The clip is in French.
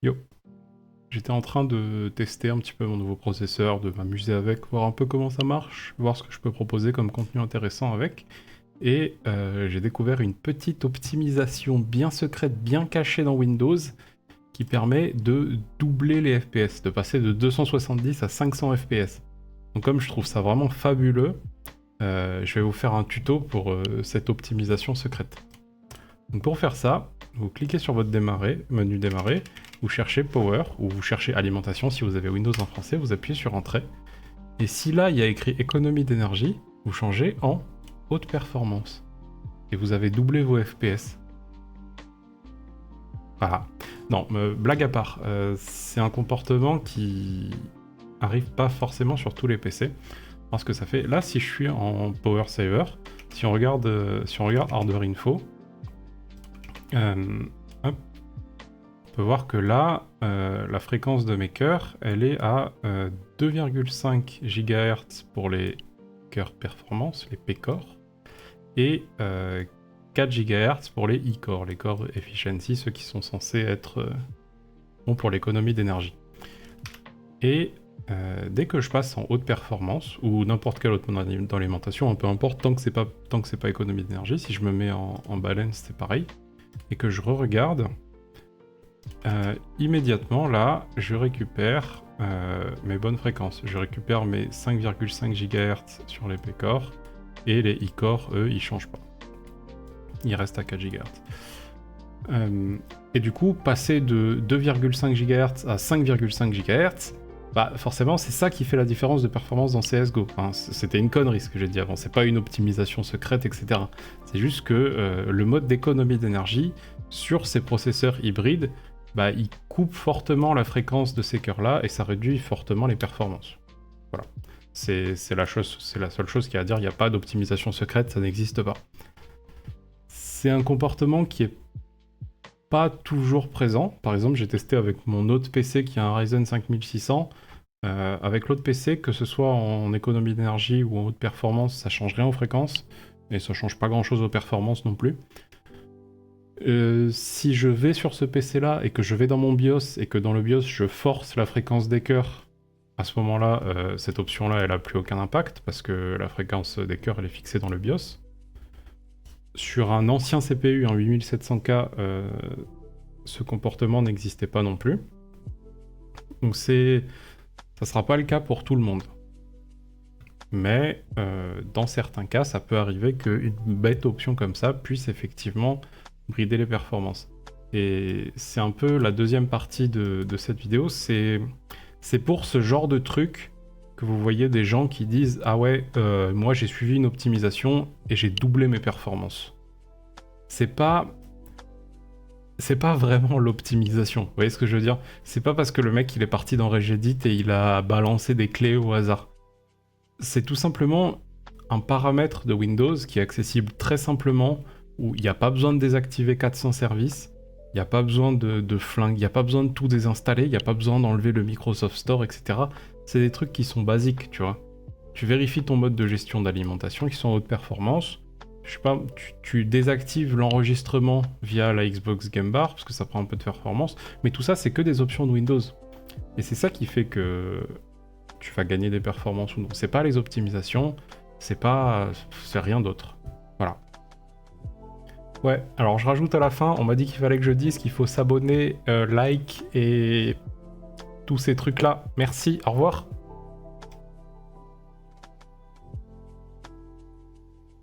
Yo, j'étais en train de tester un petit peu mon nouveau processeur, de m'amuser avec, voir un peu comment ça marche, voir ce que je peux proposer comme contenu intéressant avec. Et j'ai découvert une petite optimisation bien secrète, bien cachée dans Windows, qui permet de doubler les FPS, de passer de 270 à 500 FPS. Donc comme je trouve ça vraiment fabuleux, je vais vous faire un tuto pour cette optimisation secrète. Donc pour faire ça, vous cliquez sur votre démarrer, menu démarrer, vous cherchez Power, ou vous cherchez Alimentation si vous avez Windows en français, vous appuyez sur Entrée. Et si là il y a écrit économie d'énergie, vous changez en haute performance. Et vous avez doublé vos FPS. Voilà. Non, blague à part, c'est un comportement qui arrive pas forcément sur tous les PC. Parce que ça fait... Là, si je suis en Power Saver, si on regarde Hardware Info, hop, on peut voir que là, la fréquence de mes cœurs, elle est à 2,5 GHz pour les cœurs performance, les P-Core, et 4 GHz pour les E-Core, les Core Efficiency, ceux qui sont censés être bons pour l'économie d'énergie. Et dès que je passe en haute performance, ou n'importe quelle autre mode d'alimentation, peu importe, tant que c'est pas économie d'énergie, si je me mets en balance, c'est pareil, et que je re-regarde, immédiatement là, je récupère mes bonnes fréquences. Je récupère mes 5,5 GHz sur les P-Core, et les E-Core, eux, ils changent pas. Ils restent à 4 GHz. Et du coup, passer de 2,5 GHz à 5,5 GHz, bah forcément, c'est ça qui fait la différence de performance dans CSGO. Enfin, c'était une connerie ce que j'ai dit avant, c'est pas une optimisation secrète, etc. C'est juste que le mode d'économie d'énergie sur ces processeurs hybrides, bah, il coupe fortement la fréquence de ces cœurs-là et ça réduit fortement les performances. Voilà. C'est la seule chose qu'il y a à dire, il n'y a pas d'optimisation secrète, ça n'existe pas. C'est un comportement qui est pas toujours présent. Par exemple, j'ai testé avec mon autre PC qui a un Ryzen 5600. Avec l'autre PC, que ce soit en économie d'énergie ou en haute performance, ça change rien aux fréquences. Et ça change pas grand chose aux performances non plus. Si je vais sur ce PC là et que je vais dans mon BIOS et que dans le BIOS je force la fréquence des cœurs, à ce moment-là, cette option là elle a plus aucun impact parce que la fréquence des cœurs elle est fixée dans le BIOS. Sur un ancien CPU, un 8700K, ce comportement n'existait pas non plus. Donc ça sera pas le cas pour tout le monde. Mais dans certains cas, ça peut arriver qu'une bête option comme ça puisse effectivement brider les performances. Et c'est un peu la deuxième partie de cette vidéo, c'est pour ce genre de truc que vous voyez des gens qui disent « Ah ouais, moi j'ai suivi une optimisation et j'ai doublé mes performances ». C'est pas vraiment l'optimisation, vous voyez ce que je veux dire? C'est pas parce que le mec il est parti dans Regedit et il a balancé des clés au hasard. C'est tout simplement un paramètre de Windows qui est accessible très simplement, où il n'y a pas besoin de désactiver 400 services, il n'y a pas besoin de flingue, il n'y a pas besoin de tout désinstaller, il n'y a pas besoin d'enlever le Microsoft Store, etc. C'est des trucs qui sont basiques, tu vois. Tu vérifies ton mode de gestion d'alimentation qui sont en haute performance. Je sais pas, tu désactives l'enregistrement via la Xbox Game Bar, parce que ça prend un peu de performance, mais tout ça, c'est que des options de Windows. Et c'est ça qui fait que tu vas gagner des performances ou non. C'est pas les optimisations, c'est rien d'autre. Voilà. Ouais, alors je rajoute à la fin, on m'a dit qu'il fallait que je dise qu'il faut s'abonner, like et tous ces trucs-là. Merci, au revoir.